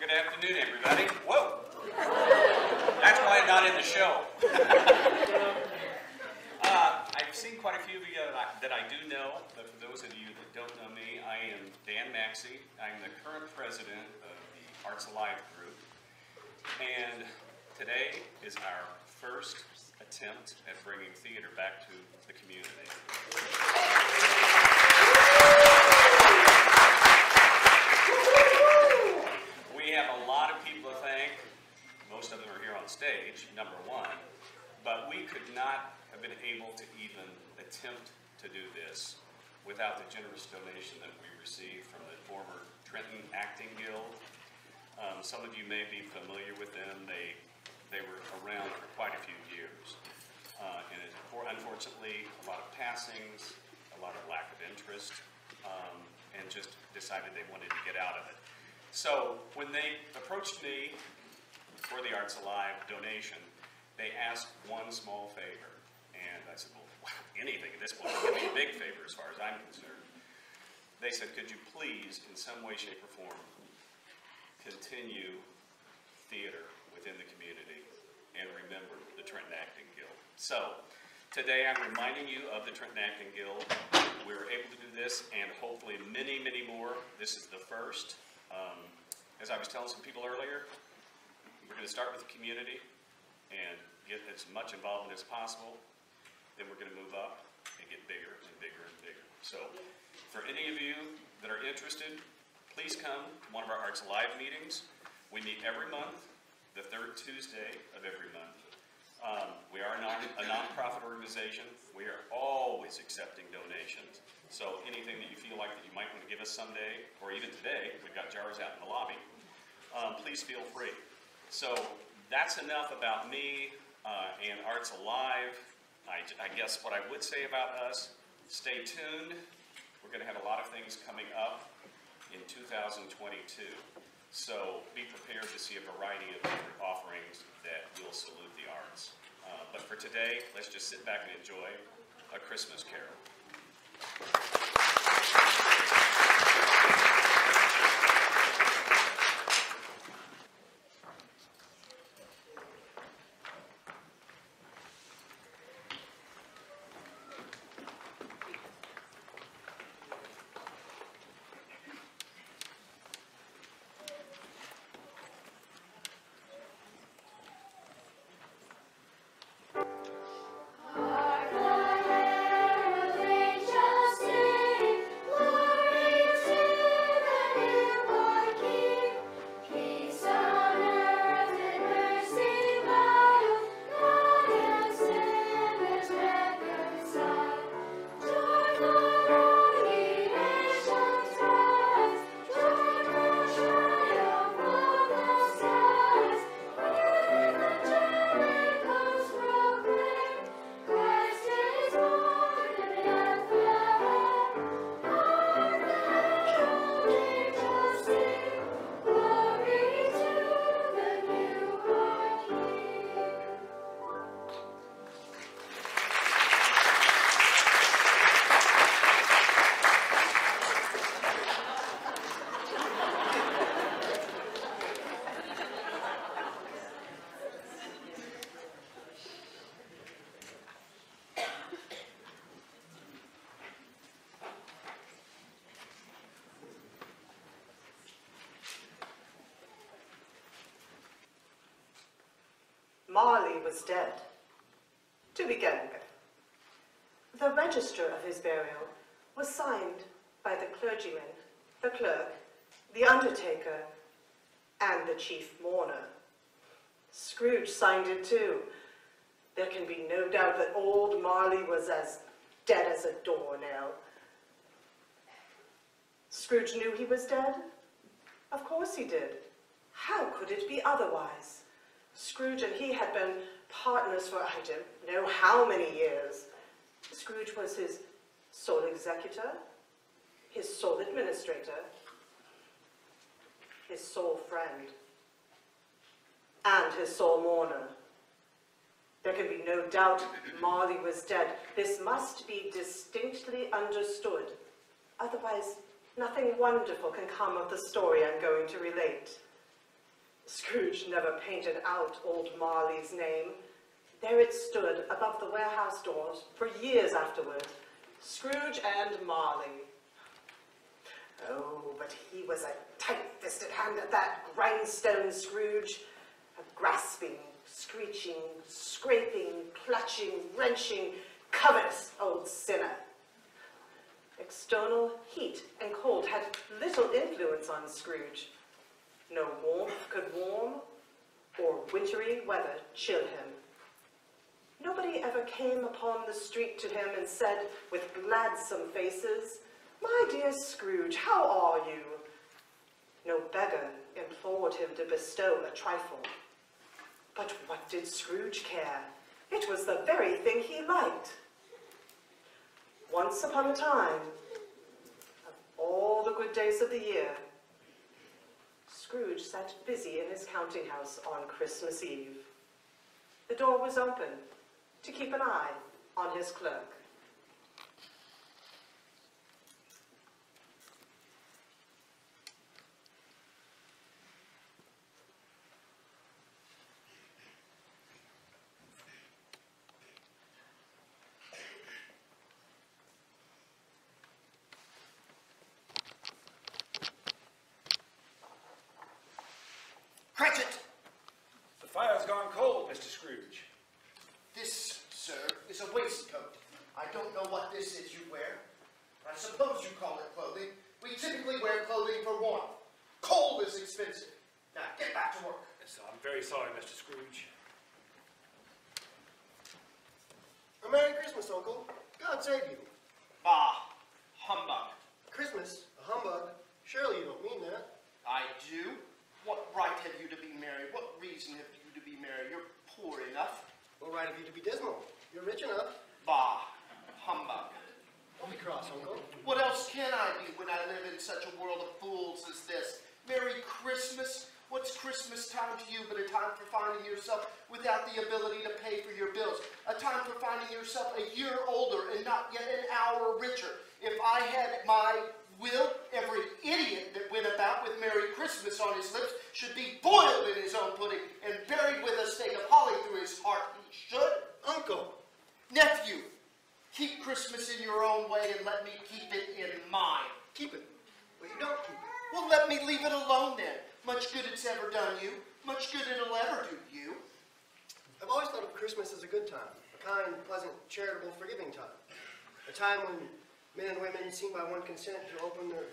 Good afternoon, everybody. Whoa! That's why I'm not in the show. I've seen quite a few of you that I do know, but for those of you that don't know me, I am Dan Maxey. I'm the current president of the Arts Alive group, and today is our first attempt at bringing theater back to the community. We have a lot of people to thank. Most of them are here on stage, number one, but we could not have been able to even attempt to do this without the generous donation that we received from the former Trenton Acting Guild. Some of you may be familiar with them. They were around for quite a few years. And unfortunately, a lot of passings, a lot of lack of interest, and just decided they wanted to get out of it. So when they approached me for the Arts Alive donation, they asked one small favor. And I said, well, anything at this point would be a big favor as far as I'm concerned. They said, could you please, in some way, shape, or form, continue theater within the community and remember the Trenton Acting Guild. So today I'm reminding you of the Trenton Acting Guild. We were able to do this, and hopefully many, many more. This is the first. As I was telling some people earlier, we're going to start with the community and get as much involvement as possible. Then we're going to move up and get bigger and bigger and bigger. So for any of you that are interested, please come to one of our Arts Alive meetings. We meet every month, the third Tuesday of every month. We are a non-profit organization. We are always accepting donations. So anything that you feel like that you might want to give us someday, or even today, we've got jars out in the lobby, please feel free. So that's enough about me and Arts Alive. I guess what I would say about us, stay tuned. We're going to have a lot of things coming up in 2022. So be prepared to see a variety of different offerings that will salute the arts. But for today, let's just sit back and enjoy A Christmas Carol. Marley was dead, to begin with. The register of his burial was signed by the clergyman, the clerk, the undertaker, and the chief mourner. Scrooge signed it too. There can be no doubt that old Marley was as dead as a doornail. Scrooge knew he was dead? Of course he did. How could it be otherwise? Scrooge and he had been partners for I don't know how many years. Scrooge was his sole executor, his sole administrator, his sole friend, and his sole mourner. There can be no doubt Marley was dead. This must be distinctly understood. Otherwise, nothing wonderful can come of the story I'm going to relate. Scrooge never painted out old Marley's name. There it stood above the warehouse doors for years afterward. Scrooge and Marley. Oh, but he was a tight-fisted hand at that, grindstone Scrooge. A grasping, screeching, scraping, clutching, wrenching, covetous old sinner. External heat and cold had little influence on Scrooge. No warmth could warm, or wintry weather chill him. Nobody ever came upon the street to him and said, with gladsome faces, "My dear Scrooge, how are you?" No beggar implored him to bestow a trifle. But what did Scrooge care? It was the very thing he liked. Once upon a time, of all the good days of the year, Scrooge sat busy in his counting house on Christmas Eve. The door was open to keep an eye on his clerk. Cratchit! The fire's gone cold, Mr. Scrooge. This, sir, is a waistcoat. I don't know what this is you wear. I suppose you call it clothing. We typically wear clothing for warmth. Coal is expensive. Now, get back to work. Yes, I'm very sorry, Mr. Scrooge. A Merry Christmas, Uncle. God save you. Bah, humbug. Christmas? A humbug? Surely you don't mean that. I do. What right have you to be married? What reason have you to be married? You're poor enough. What right have you to be dismal? You're rich enough. Bah, humbug. Don't be cross, Uncle. What else can I be when I live in such a world of fools as this? Merry Christmas? What's Christmas time to you but a time for finding yourself without the ability to pay for your bills? A time for finding yourself a year older and not yet an hour richer. If I had my will, every idiot that went about with Merry Christmas on his lips should be boiled in his own pudding and buried with a stake of holly through his heart. He should. Uncle! Nephew, keep Christmas in your own way and let me keep it in mine. Keep it. But you don't keep it. Well, let me leave it alone then. Much good it's ever done you. Much good it'll ever do you. I've always thought of Christmas as a good time. A kind, pleasant, charitable, forgiving time. A time when men and women seem by one consent to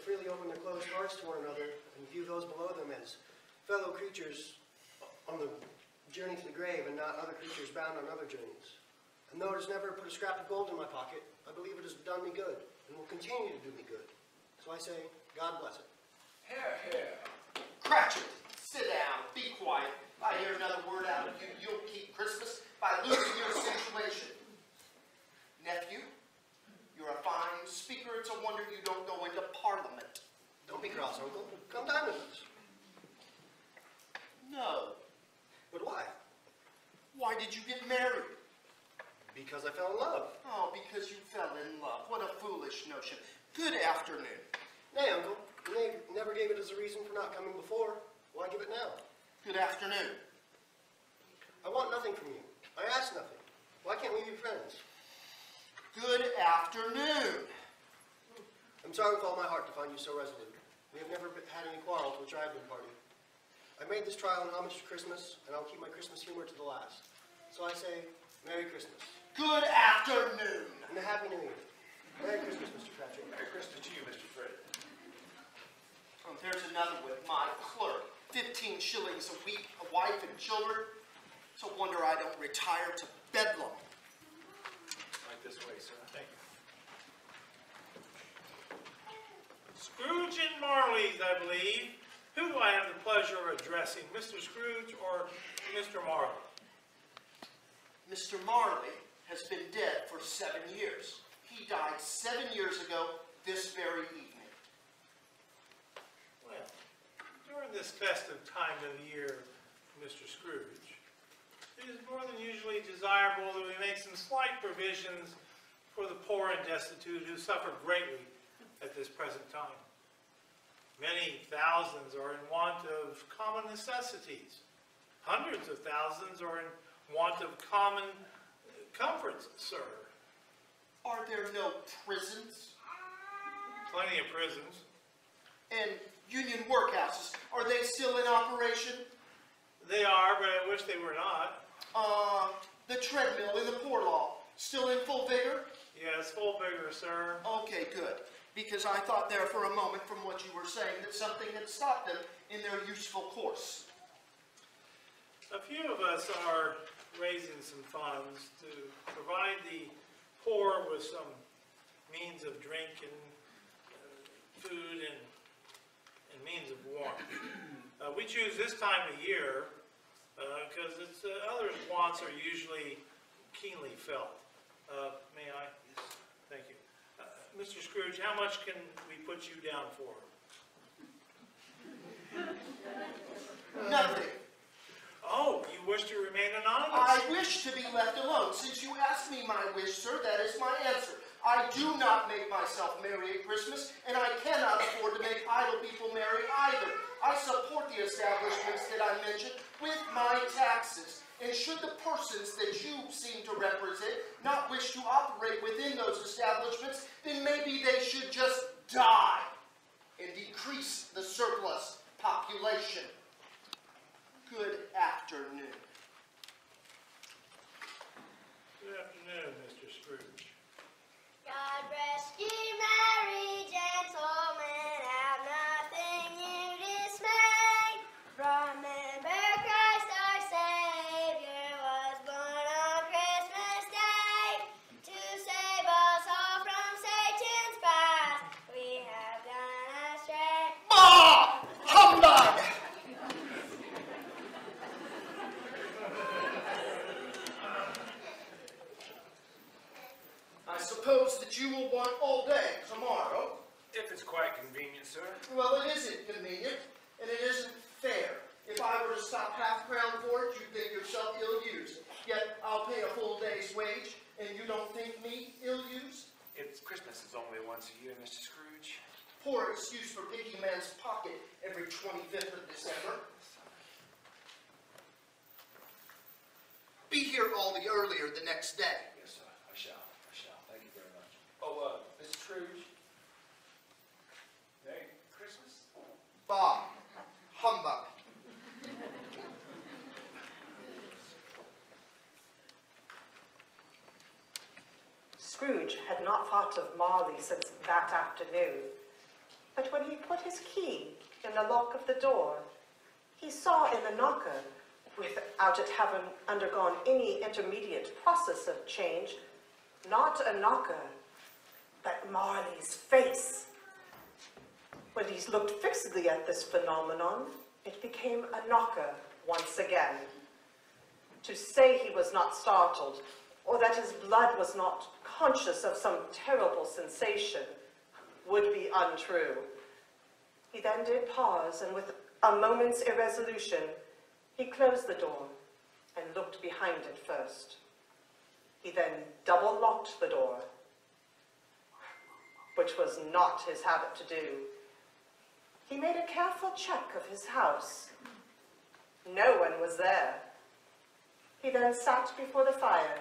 freely open their closed hearts to one another and view those below them as fellow creatures on the journey to the grave and not other creatures bound on other journeys. And though it has never put a scrap of gold in my pocket, I believe it has done me good and will continue to do me good. So I say, God bless it. Here, here. Cratchit, sit down. Be quiet. If I hear another word out of you, you'll keep Christmas by losing your situation. Nephew, you're a fine speaker. It's a wonder you don't go into Parliament. Don't be cross, Uncle. Come dine with us. No. But why? Why did you get married? Because I fell in love. Oh, because you fell in love. What a foolish notion. Good afternoon. Nay, Uncle. You never gave it as a reason for not coming before. Why give it now? Good afternoon. I want nothing from you. I ask nothing. Why can't we be friends? Good afternoon. I'm sorry with all my heart to find you so resolute. We have never had any quarrels, which I have been party. I made this trial in homage to Christmas, and I'll keep my Christmas humor to the last. So I say, Merry Christmas. Good afternoon. And a Happy New Year. Merry Christmas, Mr. Cratchit. Merry Christmas to you, Mr. Fred. There's another with my clerk. 15 shillings a week, a wife and children. It's a wonder I don't retire to bedlam. Right this way, sir. Thank you. Scrooge and Marley's, I believe. Who do I have the pleasure of addressing, Mr. Scrooge or Mr. Marley? Mr. Marley has been dead for 7 years. He died 7 years ago this very evening. Well, during this festive time of the year, Mr. Scrooge, it is more than usually desirable that we make some slight provisions for the poor and destitute who suffer greatly at this present time. Many thousands are in want of common necessities. Hundreds of thousands are in want of common comforts, sir. Are there no prisons? Plenty of prisons. And union workhouses, are they still in operation? They are, but I wish they were not. The treadmill in the poor law, still in full vigor? Yes, full vigor, sir. Okay, good. Because I thought there for a moment from what you were saying that something had stopped them in their useful course. A few of us are raising some funds to provide the poor with some means of drink and food and means of warmth. We choose this time of year because it's others' wants are usually keenly felt. May I? Yes. Thank you. Mr. Scrooge, how much can we put you down for? Nothing. Oh, you wish to remain anonymous? I wish to be left alone. Since you asked me my wish, sir, that is my answer. I do not make myself merry at Christmas, and I cannot afford to make idle people merry either. I support the establishments that I mentioned with my taxes. And should the persons that you seem to represent not wish to operate within those establishments, then maybe they should just die and decrease the surplus population. Good afternoon. Good afternoon, Mr. Scrooge. God rest ye merry gentlemen, have nothing you dismay. Remember Christ our Savior was born on Christmas Day. To save us all from Satan's wrath, we have gone astray. Bah! Humbug! I suppose that you will want all day tomorrow. If it's quite convenient, sir. Well, it isn't convenient, and it isn't fair. If I were to stop half-crown for it, you'd think yourself ill-used. Yet I'll pay a full day's wage, and you don't think me ill-used? It's Christmas is only once a year, Mr. Scrooge. Poor excuse for picking man's pocket every 25th of December. Be here all the earlier the next day. Yes, sir. I shall. Thank you very much. Oh, Mr. Scrooge. Merry Christmas. Bah! Humbug. Scrooge had not thought of Marley since that afternoon, but when he put his key in the lock of the door, he saw in the knocker, without it having undergone any intermediate process of change, not a knocker, but Marley's face. When he looked fixedly at this phenomenon, it became a knocker once again. To say he was not startled, or that his blood was not conscious of some terrible sensation, would be untrue. He then did pause, and with a moment's irresolution, he closed the door and looked behind it first. He then double-locked the door, which was not his habit to do. He made a careful check of his house. No one was there. He then sat before the fire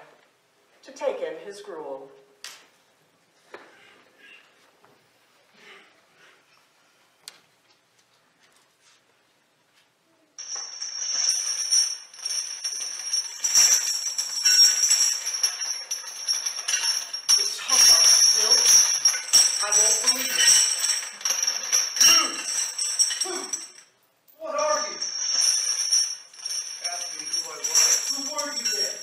to take in his gruel. It's humbug still. I won't believe it. Who? What are you? Asked me who I was. Who were you then?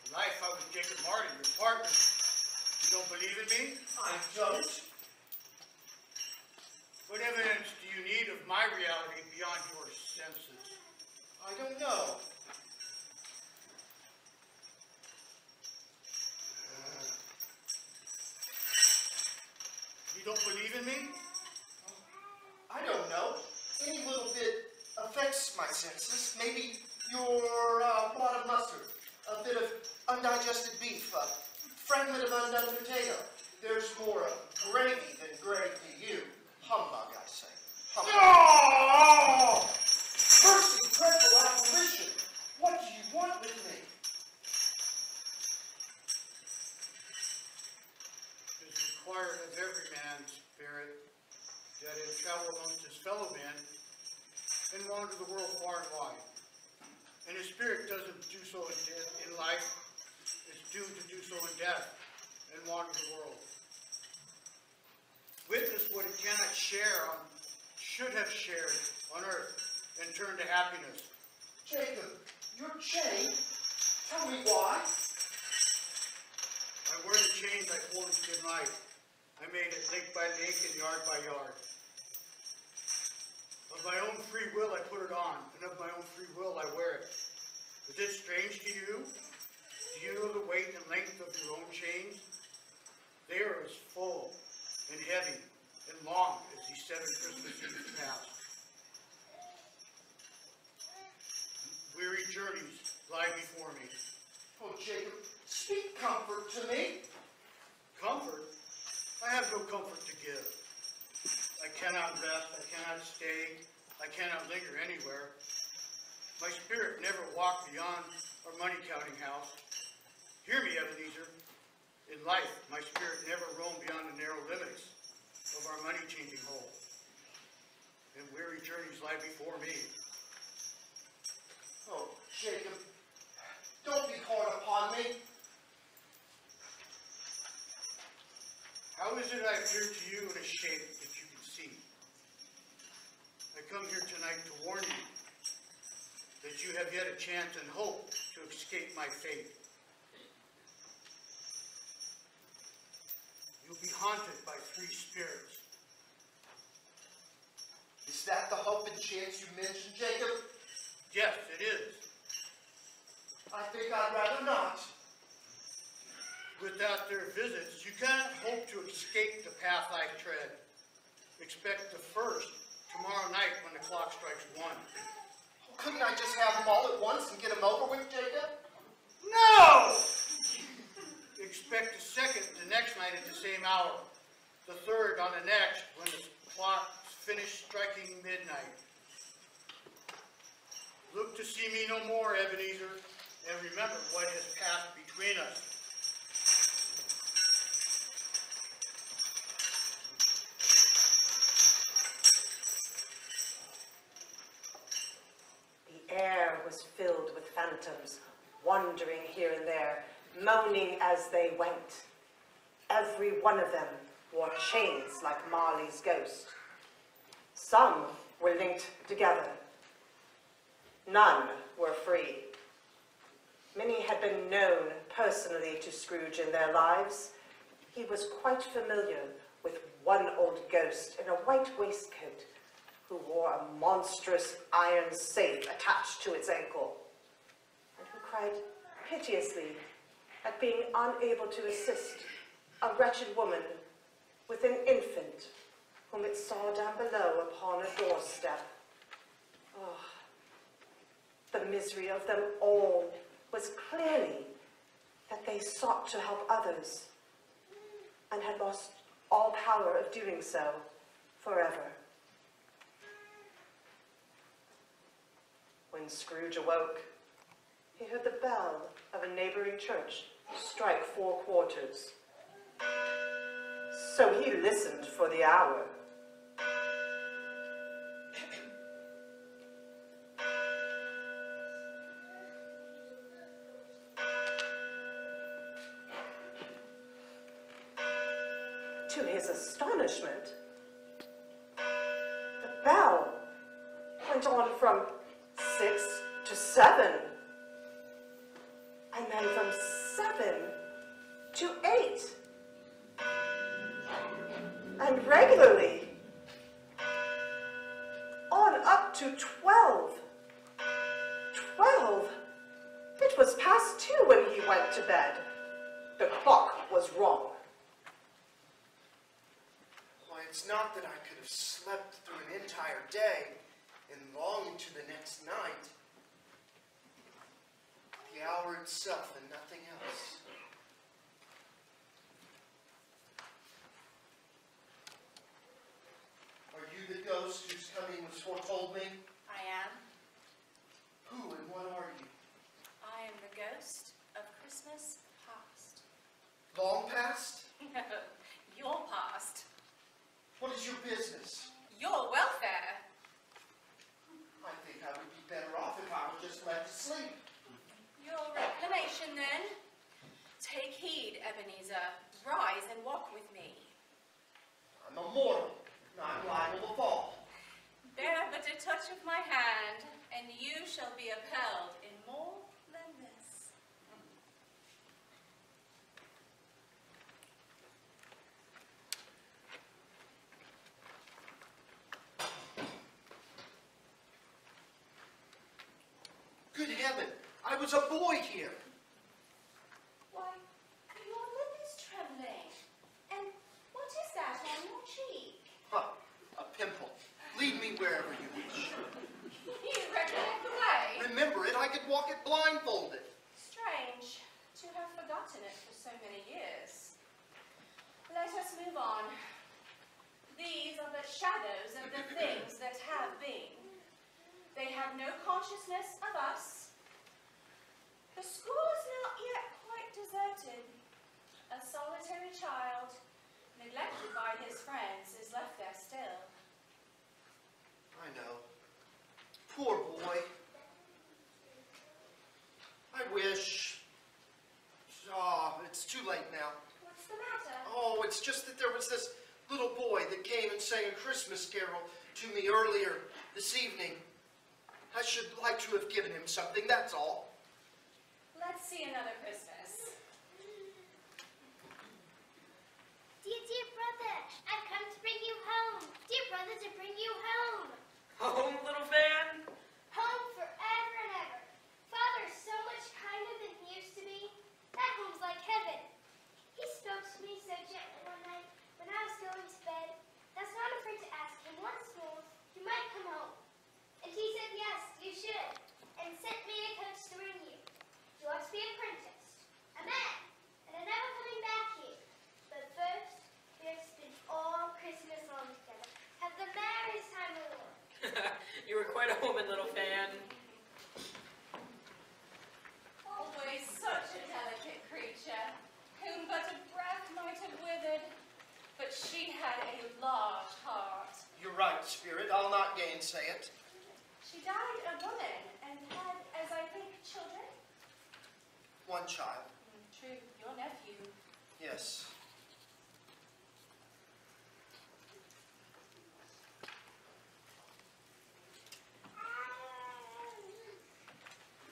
In life, I was Jacob Martin, your partner. You don't believe in me? I don't. What evidence do you need of my reality beyond your senses? I don't know. You don't believe in me? I don't know. Any little bit affects my senses. Maybe your pot of mustard, a bit of undigested beef, a fragment of undone potato. There's more of gravy than gravy to you. Humbug, I say. travel amongst his fellow men and wander the world far and wide. And his spirit doesn't do so in life, it's doomed to do so in death and wander the world. Witness what it cannot share on, should have shared on earth, and turn to happiness. Jacob, you're chained? Tell me why. I wear the chains I forged in life. I made it link by link and yard by yard. Of my own free will I put it on, and of my own free will I wear it. Is it strange to you? Do you know the weight and length of your own chains? They are as full and heavy and long as these 7 Christmas Eves past. Weary journeys lie before me. Oh, Jacob, speak comfort to me. Comfort? I have no comfort to give. I cannot rest, I cannot stay, I cannot linger anywhere. My spirit never walked beyond our money-counting house. Hear me, Ebenezer. In life, my spirit never roamed beyond the narrow limits of our money-changing hole. And weary journeys lie before me. Oh, Jacob, don't be hard upon me. How is it I appear to you in a shape that you can see? I come here tonight to warn you that you have yet a chance and hope to escape my fate. You'll be haunted by 3 spirits. Is that the hope and chance you mentioned, Jacob? Yes, it is. I think I'd rather not. Without their visits, you cannot hope to escape the path I tread. Expect the first tomorrow night when the clock strikes 1. Couldn't I just have them all at once and get them over with, Jacob? No! Expect the second the next night at the same hour. The third on the next when the clock's finished striking midnight. Look to see me no more, Ebenezer, and remember what has passed between us. The air was filled with phantoms, wandering here and there, moaning as they went. Every one of them wore chains like Marley's ghost. Some were linked together. None were free. Many had been known personally to Scrooge in their lives. He was quite familiar with one old ghost in a white waistcoat who wore a monstrous iron safe attached to its ankle, and who cried piteously at being unable to assist a wretched woman with an infant whom it saw down below upon a doorstep. Oh, the misery of them all was clearly that they sought to help others and had lost all power of doing so forever. When Scrooge awoke, he heard the bell of a neighboring church strike 4 quarters. So he listened for the hour. To his astonishment, the bell went on from 6 to 7, and then from 7 to 8, and regularly on up to 12. 12? It was past 2 when he went to bed. The clock was wrong. Why, it's not that I could have slept through an entire day and longed to the next night. The hour itself and nothing else. Are you the ghost whose coming was foretold me? I am. Who and what are you? I am the ghost of Christmas past. Long past? No, your past. What is your business? your welfare. I think I would be better off if I were just left to sleep. Your reclamation, then? Take heed, Ebenezer. Rise and walk with me. I'm a mortal, not liable to fall. Bear but a touch of my hand, and you shall be upheld in more than this. Good heaven, I was a boy here. Why, your lip is trembling. And what is that on your cheek? Huh, a pimple. Lead me wherever you wish. You recollect the way? Remember it, I could walk it blindfolded. Strange to have forgotten it for so many years. Let us move on. These are the shadows of the things that have been. They have no consciousness of us. The school is not yet quite deserted. A solitary child, neglected by his friends, is left there still. I know. Poor boy. I wish... Oh, it's too late now. What's the matter? Oh, it's just that there was this little boy that came and sang a Christmas carol to me earlier this evening. I should like to have given him something, that's all. Let's see another Christmas. Dear brother, I've come to bring you home. Dear brother, to bring you home. Home, little fan? Home forever and ever. Father's so much kinder than he used to be. That home's like heaven. He spoke to me so gently one night when I was going to bed. I was not afraid to ask him once more if you might come home. And he said yes, you should, and sent me in a coach to bring you. You ought to be apprenticed, a man, and I'm never coming back here. But first, we have spent all Christmas long together. Have the merriest time of the world. You were quite a woman, little fan. Always such a delicate creature, whom but a breath might have withered. But she had a large heart. You're right, Spirit. I'll not gainsay it. She died a woman and had, as I think, children. One child. True, your nephew. Yes.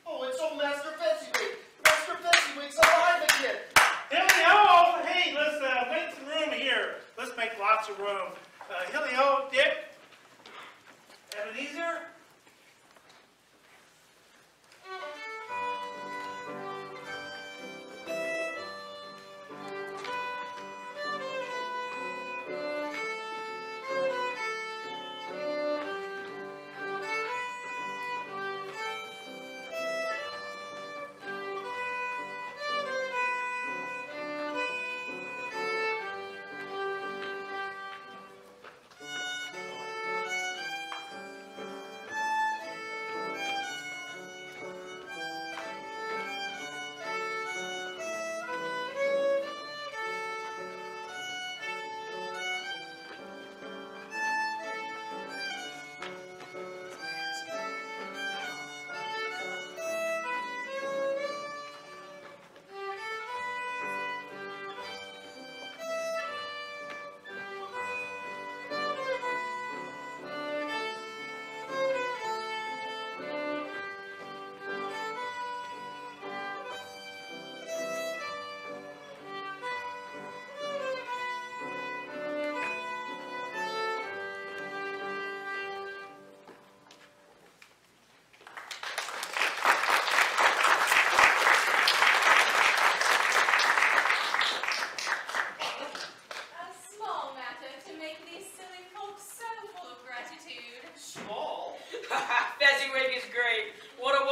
Oh, it's old Master Fezziwig. Master Fezziwig's alive again. Hilly-ho! Hey, let's make some room here. Let's make lots of room. Hilly-ho, Dick. Ebenezer.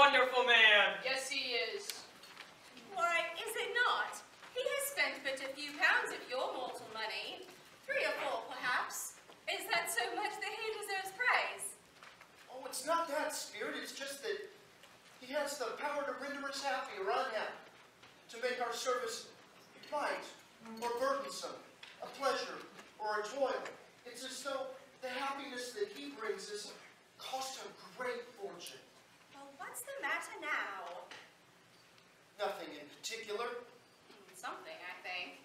wonderful man. Yes, he is. Why, is it not? He has spent but a few pounds of your mortal money. 3 or 4, perhaps. Is that so much that he deserves praise? Oh, it's not that, Spirit. It's just that he has the power to render us happy or unhappy, to make our service light or burdensome, a pleasure or a toil. It's as though The happiness that he brings us cost a great fortune. Well, what's the matter now? Nothing in particular. Something, I think.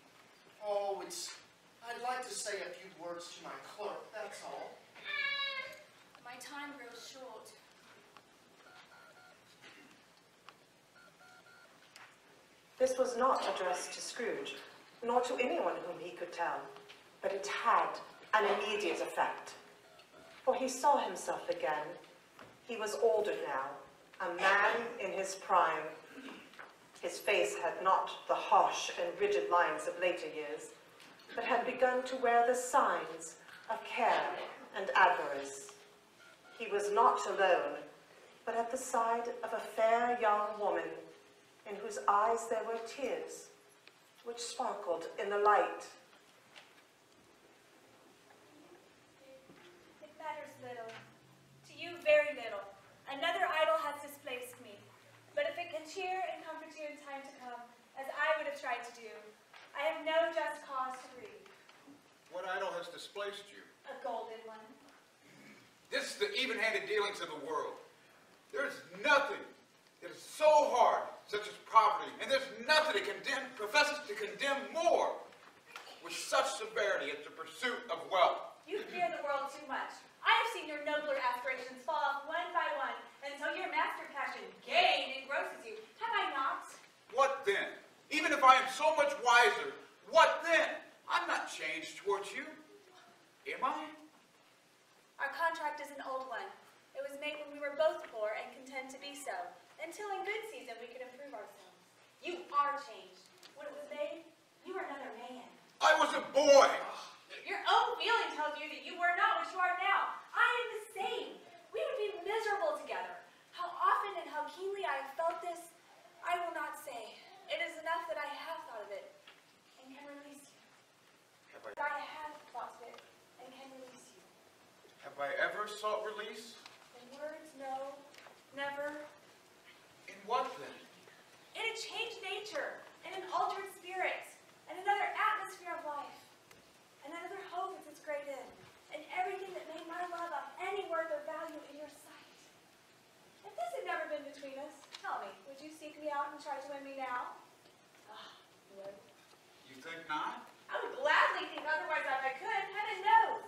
Oh, I'd like to say a few words to my clerk, that's all. My time grows short. This was not addressed to Scrooge, nor to anyone whom he could tell, but it had an immediate effect. For he saw himself again. He was older now, a man in his prime. His face had not the harsh and rigid lines of later years, but had begun to wear the signs of care and avarice. He was not alone, but at the side of a fair young woman, in whose eyes there were tears, which sparkled in the light. It matters little. To you, very little. Another idol has displaced me. But if it can cheer and comfort you in time to come, as I would have tried to do, I have no just cause to grieve. What idol has displaced you? A golden one. This is the even-handed dealings of the world. There is nothing that is so hard, such as poverty, and there's nothing that professes to condemn more with such severity as the pursuit of wealth. You fear the world too much. I have seen your nobler aspirations fall off one by one until your master passion, gain, engrosses you. Have I not? What then? Even if I am so much wiser, what then? I'm not changed towards you. Am I? Our contract is an old one. It was made when we were both poor and content to be so, until in good season we could improve ourselves. You are changed. When it was made, you were another man. I was a boy. Your own feeling tells you that you were not what you are now. I am the same. We would be miserable together. How often and how keenly I have felt this, I will not say. It is enough that I have thought of it and can release you. I have thought of it and can release you. Have I ever sought release? In words, no. Never. In what then? In a changed nature, in an altered spirit, and another atmosphere of life. Another hope is its great end, and everything that made my love of any worth or value in your sight. If this had never been between us, tell me, would you seek me out and try to win me now? Ah, you would. You think not? I would gladly think otherwise if I could, heaven knows.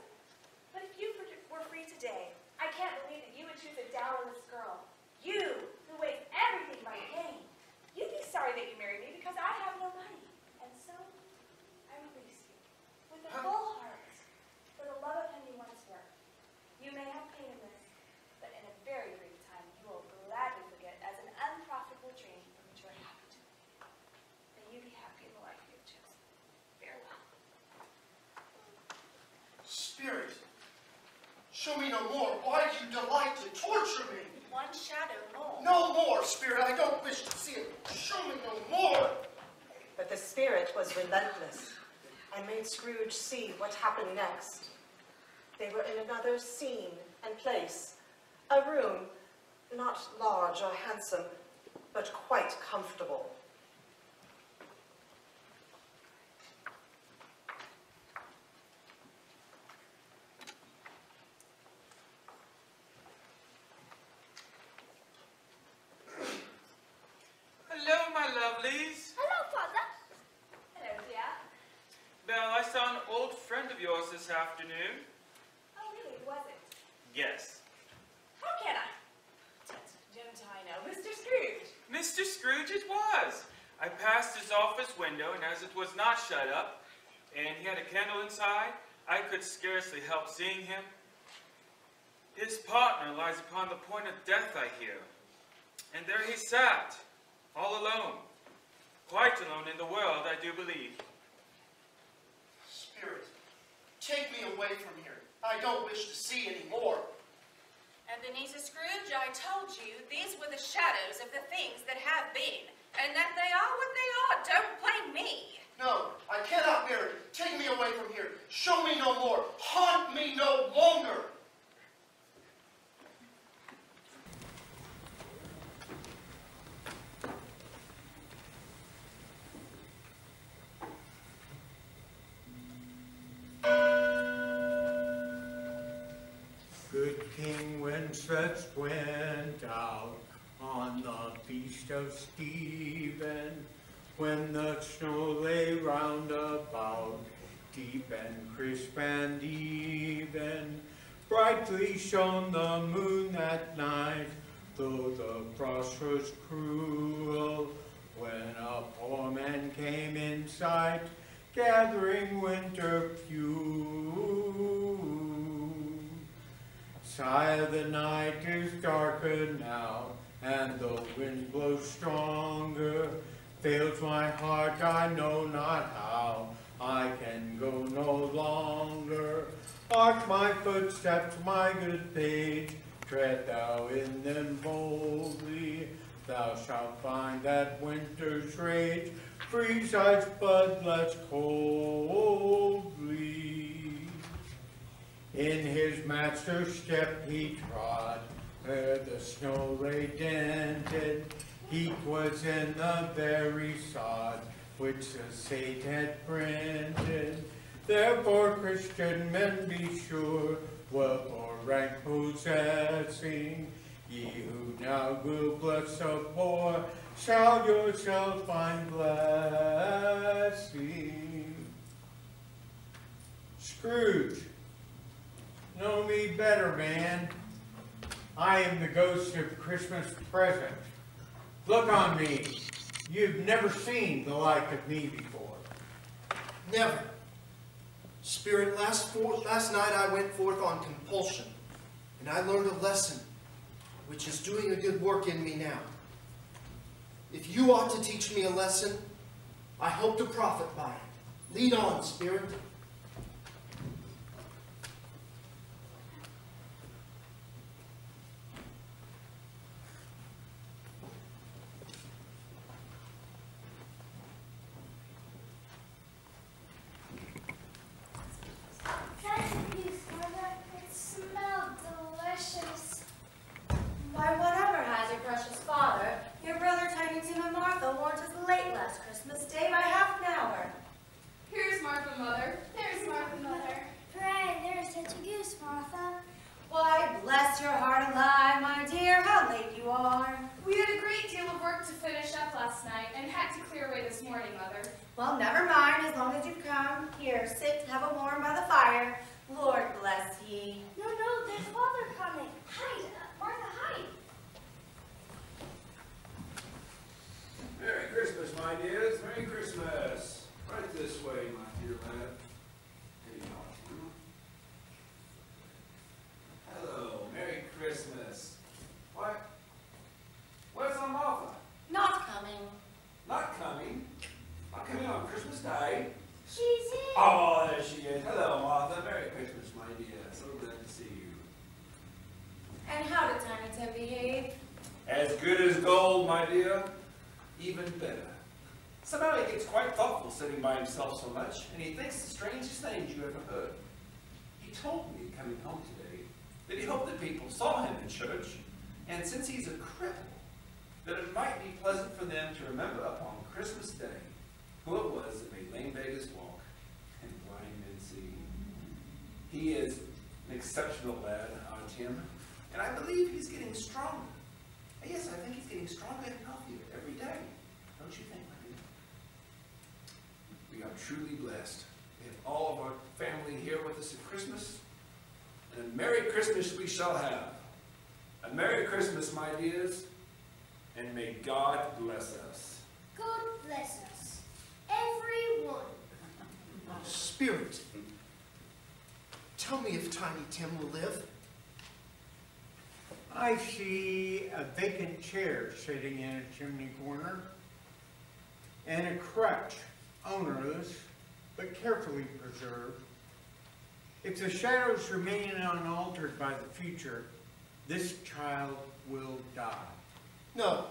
But if you were free today, I can't believe that you would choose a dowerless girl. You, who weighs everything by gain. You'd be sorry that you married me because I have no money. And so, I release you. With a full heart, for the love of him you once were. You may have pain in this, but in a very brief time you will gladly forget as an unprofitable dream from which you are happy to be. May you be happy in the life you have chosen. Farewell. Spirit, show me no more. Why do you delight to torture me? One shadow more. No more, Spirit. I don't wish to see it. Show me no more. But the spirit was relentless and made Scrooge see what happened next. They were in another scene and place, a room not large or handsome, but quite comfortable. Hello, my lovelies. Hello, Father. Hello, dear. Belle, I saw an old friend of yours this afternoon. Oh, really? Was it? Yes. How can I? Don't I know? Mr. Scrooge. Mr. Scrooge it was. I passed his office window, and as it was not shut up, and he had a candle inside, I could scarcely help seeing him. His partner lies upon the point of death, I hear. And there he sat, all alone. Quite alone in the world, I do believe. Spirit, take me away from here. I don't wish to see any more. Ebenezer Scrooge, I told you these were the shadows of the things that have been, and that they are what they are. Don't blame me. No, I cannot bear it. Take me away from here. Show me no more. Haunt me no longer. king Wenceslas went out on the feast of Stephen, when the snow lay round about, deep and crisp and even. Brightly shone the moon that night, though the frost was cruel, when a poor man came in sight, gathering winter fuel. Sire, the night is darker now, and the wind blows stronger. Fails my heart, I know not how, I can go no longer. Mark my footsteps, my good page, tread thou in them boldly. Thou shalt find that winter's rage freeze ice blood less coldly. In his master's step he trod, where the snow lay dented. Heat was in the very sod which the sage had printed. Therefore, Christian men, be sure, wealth or rank possessing, ye who now will bless the poor, shall yourselves find blessing. Scrooge, know me better, man. I am the ghost of Christmas present. Look on me. You've never seen the like of me before. Never. Spirit, last night I went forth on compulsion, and I learned a lesson, which is doing a good work in me now. If you ought to teach me a lesson, I hope to profit by it. Lead on, Spirit. Why, whatever has your precious father? Your brother Tiny Tim and Martha weren't as late last Christmas Day by half an hour. Here's Martha, Mother. There's Martha, Mother. Pray, there's such a goose, Martha. Why, bless your heart alive, my dear, how late you are. We had a great deal of work to finish up last night and had to clear away this morning, Mother. Well, never mind, as long as you've come. Here, sit, have a warm by the fire. Lord bless ye. No, there's Father coming. Hide, Martha, hide. Merry Christmas, my dears. Merry Christmas. Right this way, my dear lad. Here you are. Hello. Merry Christmas. What? Where's Aunt Martha? Not coming. Not coming? Not coming on Christmas Day? She's in. Oh, there she is. Hello, Martha. Merry Christmas, my dear. So glad to see you. And how did Tiny Tim behave? As good as gold, my dear. Even better. Somehow he gets quite thoughtful sitting by himself so much, and he thinks the strangest things you ever heard. He told me, coming home today, that he hoped that people saw him in church, and since he's a cripple, that it might be pleasant for them to remember upon Christmas Day who it was that made lame beggars walk and blind men see. He is an exceptional lad, our Tim, and I believe he's getting stronger. Yes, I think he's getting stronger and healthier every day. Don't you think, my dear? We are truly blessed. We have all of our family here with us at Christmas. And a Merry Christmas we shall have. A Merry Christmas, my dears, and may God bless us. God bless us. Everyone. Spirit, tell me if Tiny Tim will live. I see a vacant chair sitting in a chimney corner, and a crutch, ownerless, but carefully preserved. If the shadows remain unaltered by the future, this child will die. No,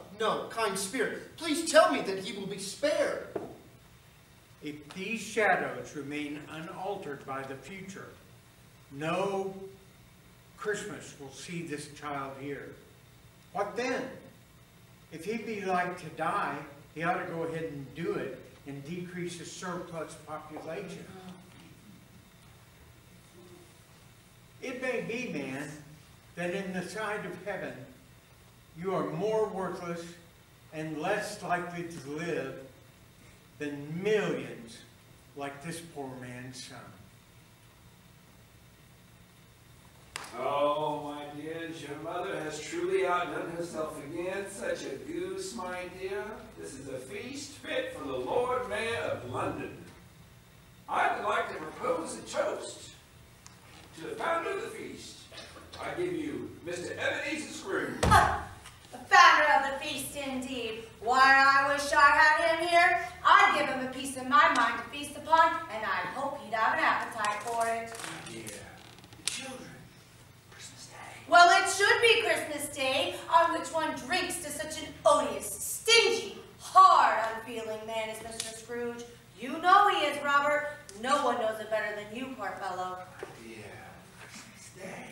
kind Spirit, please tell me that he will be spared. If these shadows remain unaltered by the future, no Christmas will see this child here. What then? If he be like to die, he ought to go ahead and do it and decrease the surplus population. It may be, man, that in the sight of heaven, you are more worthless and less likely to live than millions like this poor man's son. Oh, my dears, your mother has truly outdone herself again. Such a goose, my dear. This is a feast fit for the Lord Mayor of London. I would like to propose a toast to the founder of the feast. I give you Mr. Ebenezer Scrooge. The founder of the feast, indeed. Why, I wish I had him here. I'd give him a piece of my mind to feast upon, and I hope he'd have an appetite for it. My dear, the children, Christmas Day. Well, it should be Christmas Day, on which one drinks to such an odious, stingy, hard, unfeeling man as Mr. Scrooge. You know he is, Robert. No one knows it better than you, poor fellow. My dear, Christmas Day.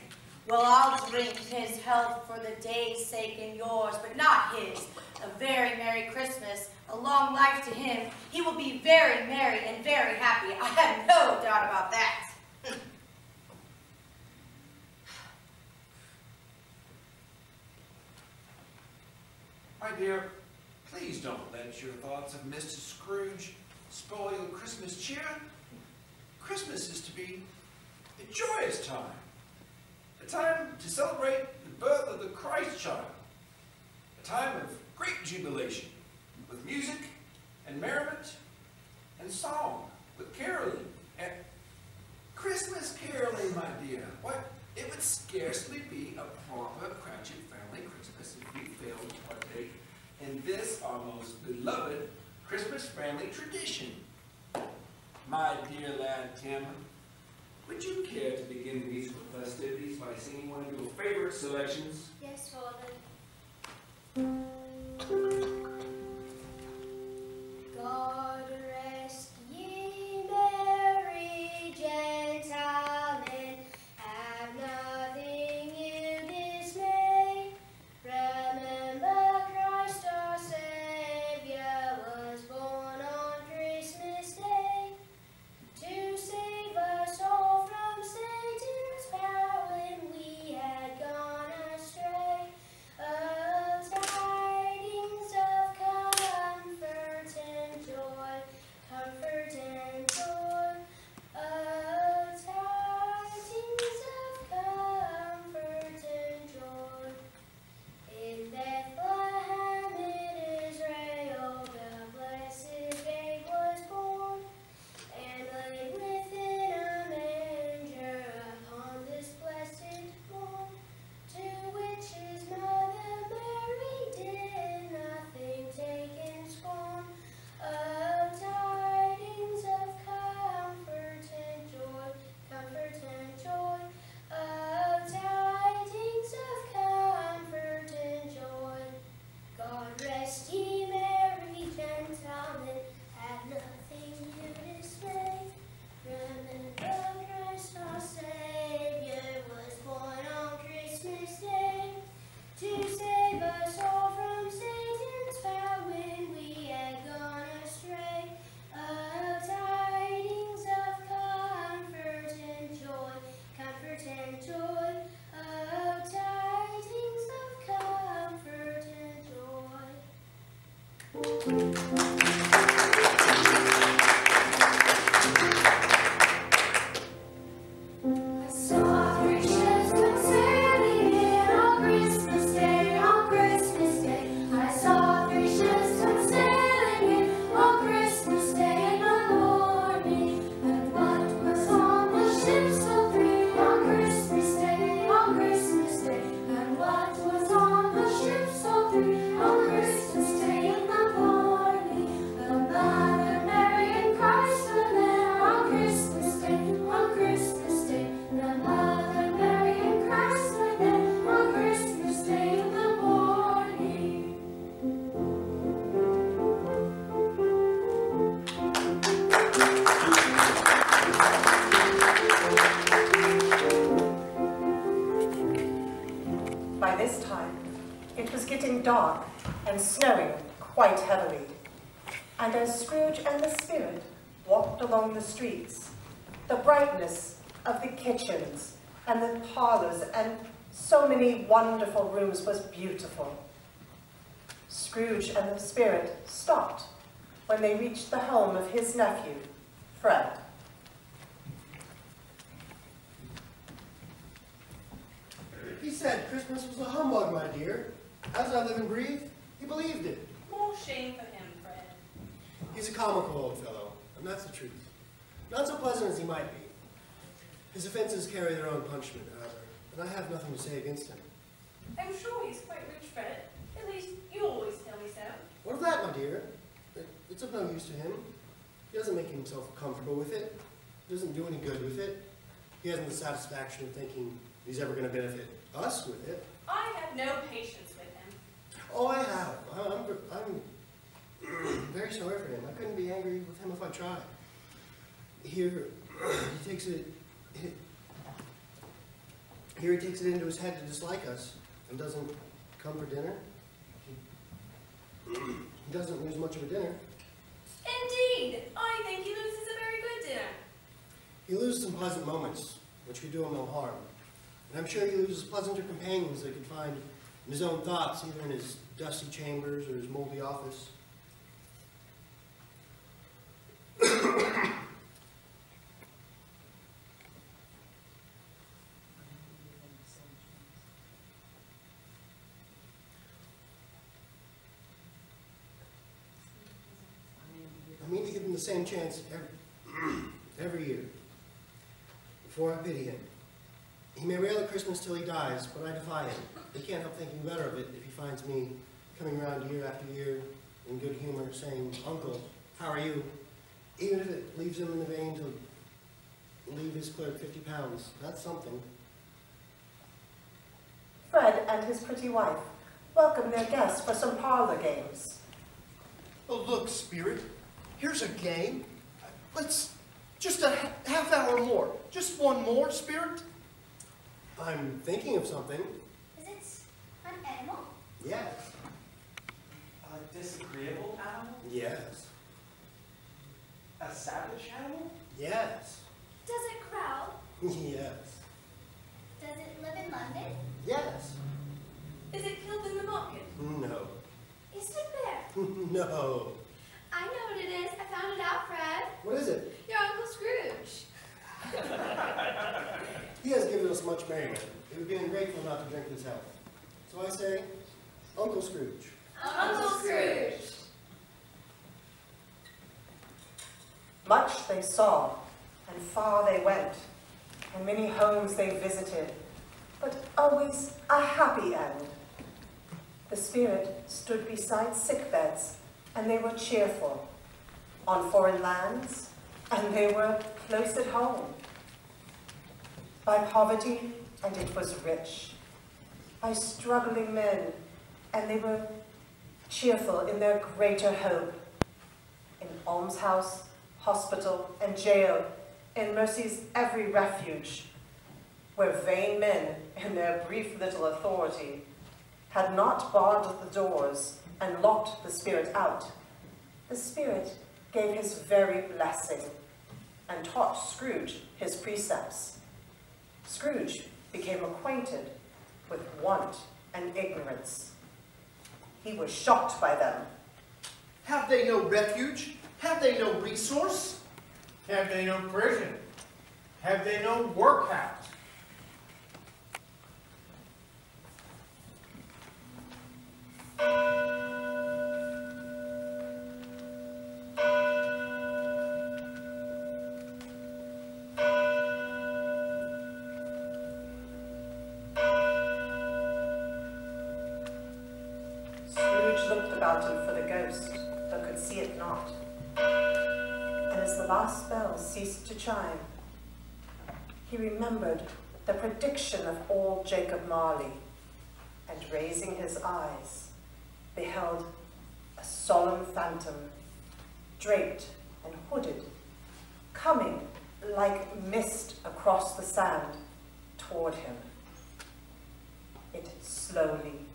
Well, I'll drink his health for the day's sake and yours, but not his. A very Merry Christmas, a long life to him. He will be very merry and very happy. I have no doubt about that. My dear, please don't let your thoughts of Mr. Scrooge spoil your Christmas cheer. Christmas is to be a joyous time. A time to celebrate the birth of the Christ child. A time of great jubilation, with music and merriment and song, with caroling and Christmas caroling, my dear. What? It would scarcely be a proper Cratchit family Christmas if we failed to partake in this our most beloved Christmas family tradition. My dear lad Tim, would you care to begin the musical festivities by singing one of your favorite selections? Yes, Father. God rest ye merry gentlemen, have nothing you dismay. Remember Christ our Savior was born on Christmas Day, to save us all from Satan's power when we had gone astray. Of tidings of comfort and joy, comfort and joy. Of tidings of comfort and joy. In Bethlehem in Israel the blessed babe was born, and laid within a manger upon this blessed morn, to which his mother Mary did nothing take in scorn. Of tidings of comfort and joy, comfort and joy. Of tidings of comfort and joy. God rest ye merry gentlemen, have nothing you dismay. Remember Christ our Savior was born on Christmas Day, to save us all from Satan's power when we had gone astray. Of tidings of comfort and joy, comfort and joy. Of tidings of comfort and joy. I saw three ships come sailing in on Christmas Day, on Christmas Day. I saw three ships come sailing in on Christmas Day in the morning. And what was on the ships so three on Christmas Day, on Christmas Day? And what was on the ships so three on Christmas Day in the morning? The Mother Mary and Christ were there on Christmas Day, on Christmas Day. The Mother Mary and Christ were there on Christmas Day in the morning. By this time, it was getting dark and snowing quite heavily. And as Scrooge and the Spirit walked along the streets, the brightness of the kitchens and the parlors and So many wonderful rooms was beautiful. Scrooge and the spirit stopped when they reached the home of his nephew, Fred. He said Christmas was a humbug, my dear. As I live and breathe, he believed it. More shame for him, Fred. He's a comical old fellow, and that's the truth. Not so pleasant as he might be. His offenses carry their own punishment, however, and I have nothing to say against him. I'm sure he's quite rich, Fred. At least you always tell me so. What of that, my dear? It's of no use to him. He doesn't make himself comfortable with it. He doesn't do any good with it. He hasn't the satisfaction of thinking he's ever going to benefit us with it. I have no patience with him. Oh, I have. I'm very sorry for him. I couldn't be angry with him if I tried. Here, he takes it into his head to dislike us and doesn't come for dinner. He doesn't lose much of a dinner. Indeed, I think he loses a very good dinner. He loses some pleasant moments, which could do him no harm. And I'm sure he loses pleasanter companions that he could find in his own thoughts, either in his dusty chambers or his moldy office. I mean to give him the same chance every year, before I pity him. He may rail at Christmas till he dies, but I defy him. He can't help thinking better of it if he finds me coming around year after year in good humor, saying, "Uncle, how are you?" Even if it leaves him in the vein to leave his clerk 50 pounds. That's something. Fred and his pretty wife welcomed their guests for some parlor games. Oh, look, Spirit. Here's a game. Let's just a half hour more. Just one more, Spirit. I'm thinking of something. Is it an animal? Yes. A disagreeable animal? Yes. A savage animal? Yes. Does it growl? Yes. Does it live in London? Yes. Is it killed in the market? No. Is it a bear? No. I know what it is. I found it out, Fred. What is it? Your Uncle Scrooge. He has given us much merriment. It would be ungrateful not to drink his health. So I say, Uncle Scrooge. Uncle Scrooge. Much they saw, and far they went, and many homes they visited, but always a happy end. The spirit stood beside sick beds, and they were cheerful. On foreign lands, and they were close at home. By poverty, and it was rich. By struggling men, and they were cheerful in their greater hope. In almshouse, hospital, and jail, in mercy's every refuge, where vain men, in their brief little authority, had not barred the doors and locked the spirit out. The spirit gave his very blessing and taught Scrooge his precepts. Scrooge became acquainted with want and ignorance. He was shocked by them. Have they no refuge? Have they no resource? Have they no prison? Have they no workhouse? Scrooge looked about him for the ghost, but could see it not. And as the last bell ceased to chime, he remembered the prediction of old Jacob Marley, and raising his eyes, beheld a solemn phantom, draped and hooded, coming like mist across the sand toward him. It slowly,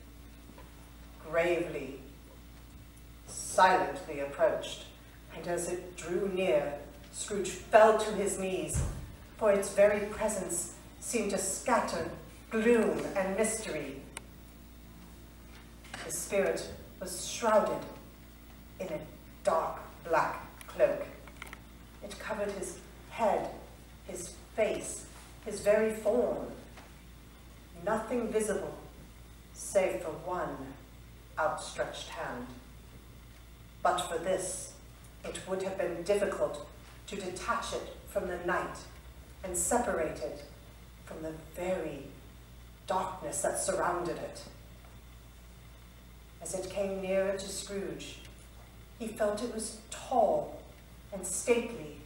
gravely, silently approached, and as it drew near, Scrooge fell to his knees, for its very presence seemed to scatter gloom and mystery. The spirit was shrouded in a dark black cloak. It covered his head, his face, his very form. Nothing visible, save for one outstretched hand. But for this, it would have been difficult to detach it from the night and separate it from the very darkness that surrounded it. As it came nearer to Scrooge, he felt it was tall and stately,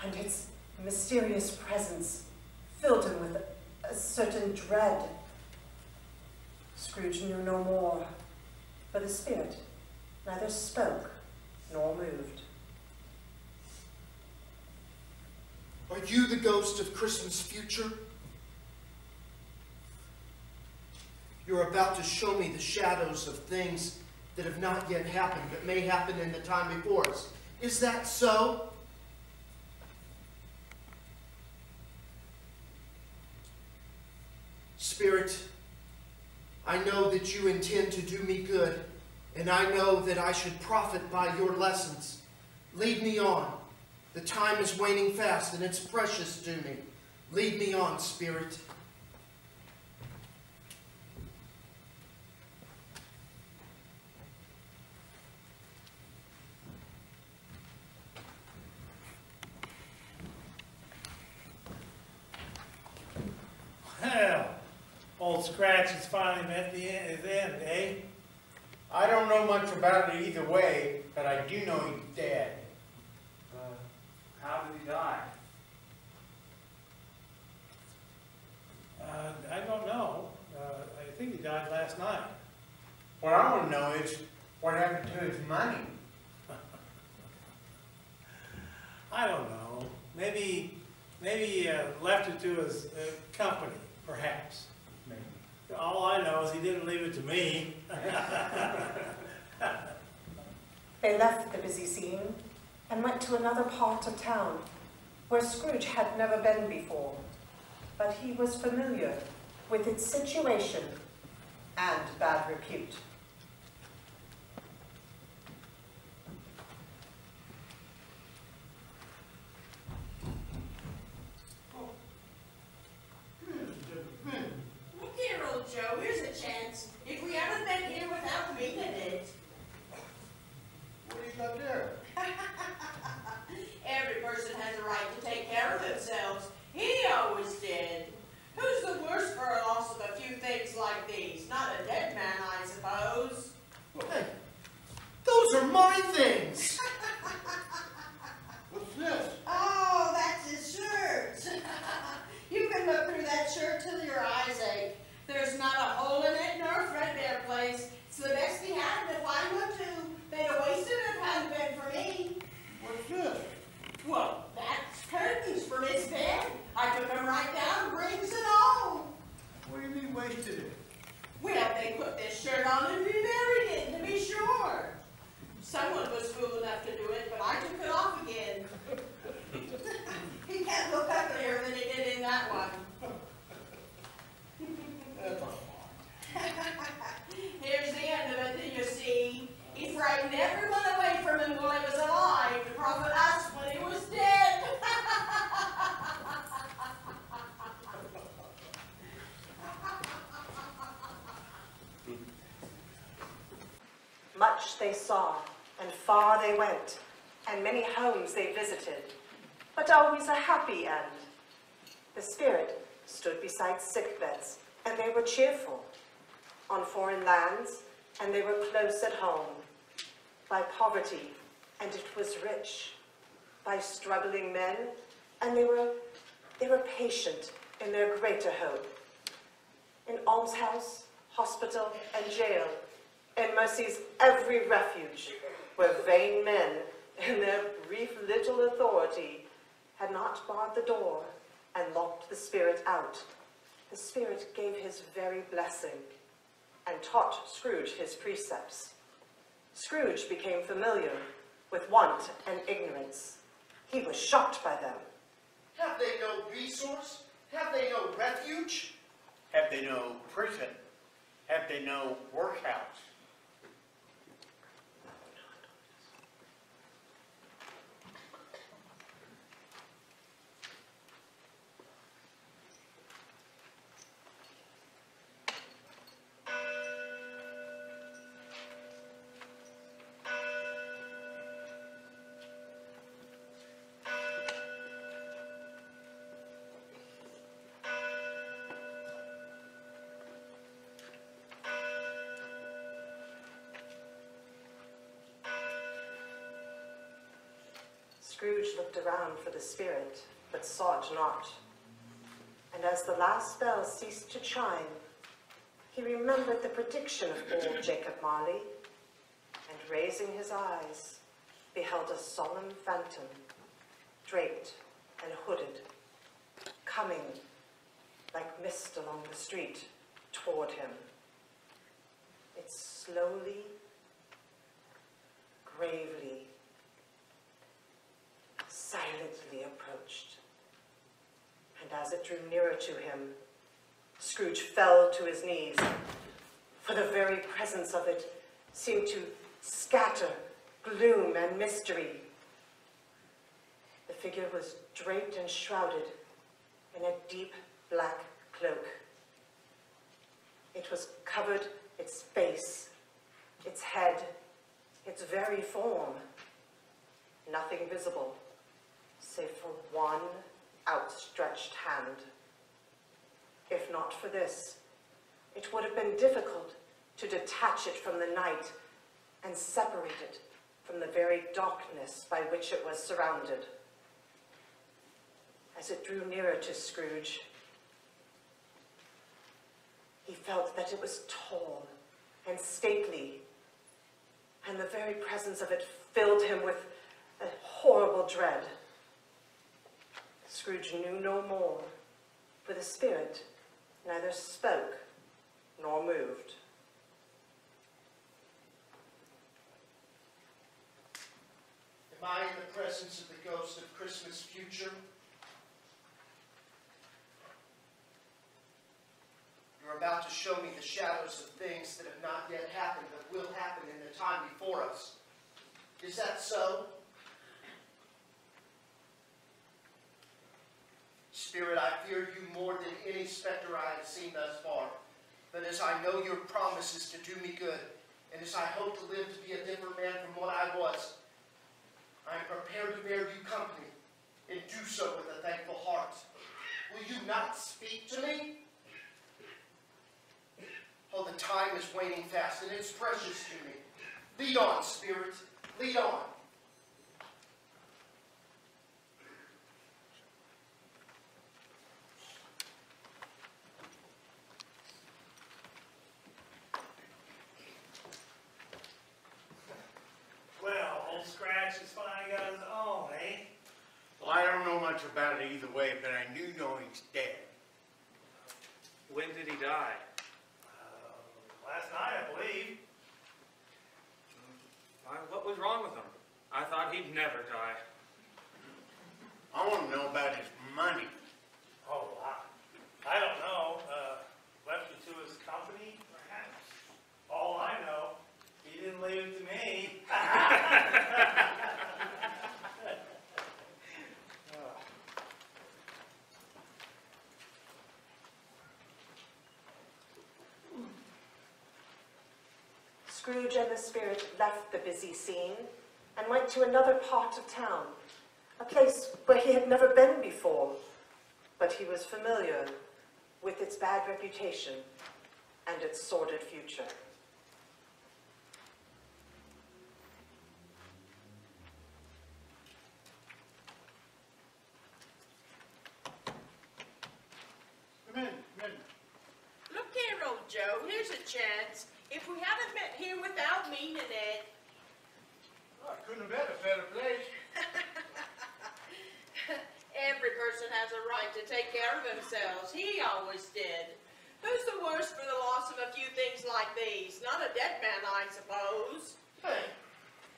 and its mysterious presence filled him with a certain dread. Scrooge knew no more, for the spirit neither spoke nor moved. Are you the ghost of Christmas future? You're about to show me the shadows of things that have not yet happened, but may happen in the time before us. Is that so? Spirit, I know that you intend to do me good, and I know that I should profit by your lessons. Lead me on. The time is waning fast, and it's precious to me. Lead me on, Spirit. Well, old Scratch has finally met his end, eh? I don't know much about it either way, but I do know he's dead. How did he die? I don't know. I think he died last night. What I want to know is what happened to his money. I don't know. Maybe he left it to his company, perhaps. Maybe. All I know is he didn't leave it to me. They left the busy scene and went to another part of town where Scrooge had never been before, but he was familiar with its situation and bad repute. Look here, old Joe, here's a chance. If we haven't been here without meaning it. What do you got there? Every person has a right to take care of themselves. He always did. Who's the worse for a loss of a few things like these? Not a dead man, I suppose. Hey, those are my things! What's this? Oh, that's his shirt. You can look through that shirt till your eyes ache. There's not a hole in it nor a threadbare place. It's the best he had to find one too. They'd have wasted it if it hadn't been for me. What's this? Well, that's curtains from his bed. I took them right down, rings and all. What do you mean wasted it? Well, they put this shirt on and reburied it, to be sure. Someone was fool enough to do it, but I took it off again. He can't look uglier than he did in that one. That's a lie. Here's the end of it, you see. He frightened everyone away from him while he was alive to profit us when he was dead. Much they saw, and far they went, and many homes they visited, but always a happy end. The spirit stood beside sick beds, and they were cheerful. On foreign lands, and they were close at home. By poverty, and it was rich. By struggling men, and they were patient in their greater hope. In almshouse, hospital, and jail, in mercy's every refuge, where vain men, in their brief little authority, had not barred the door and locked the spirit out. The spirit gave his very blessing and taught Scrooge his precepts. Scrooge became familiar with want and ignorance. He was shocked by them. Have they no resource? Have they no refuge? they know prison? Have they know workhouse? Scrooge looked around for the spirit, but saw it not. And as the last bell ceased to chime, he remembered the prediction of old Jacob Marley, and raising his eyes, beheld a solemn phantom, draped and hooded, coming like mist along the street toward him. It slowly, gravely, silently approached. And as it drew nearer to him, Scrooge fell to his knees, for the very presence of it seemed to scatter gloom and mystery. The figure was draped and shrouded in a deep black cloak. It was covered, its face, its head, its very form. Nothing visible, save for one outstretched hand. If not for this, it would have been difficult to detach it from the night and separate it from the very darkness by which it was surrounded. As it drew nearer to Scrooge, he felt that it was tall and stately, and the very presence of it filled him with a horrible dread. Scrooge knew no more, for the spirit neither spoke nor moved. Am I in the presence of the ghost of Christmas future? You're about to show me the shadows of things that have not yet happened, but will happen in the time before us. Is that so? Spirit, I fear you more than any specter I have seen thus far. But as I know your promise is to do me good, and as I hope to live to be a different man from what I was, I am prepared to bear you company, and do so with a thankful heart. Will you not speak to me? Oh, the time is waning fast, and it's precious to me. Lead on, Spirit, lead on. Well, old Scratch has finally got his own, eh? Well, I don't know much about it either way, but I do know he's dead. When did he die? Last night, I believe. Why, what was wrong with him? I thought he'd never die. I want to know about his money. Oh, I don't know. Left it to his company, perhaps. All I know, he didn't leave it to me. Scrooge and the spirit left the busy scene and went to another part of town, a place where he had never been before, but he was familiar with its bad reputation and its sordid future. Come in, come in. Look here, old Joe, here's a chance. If we hadn't met here without meaning it. Well, I couldn't have been a better place. Every person has a right to take care of themselves. He always did. Who's the worst for the loss of a few things like these? Not a dead man, I suppose. Hey,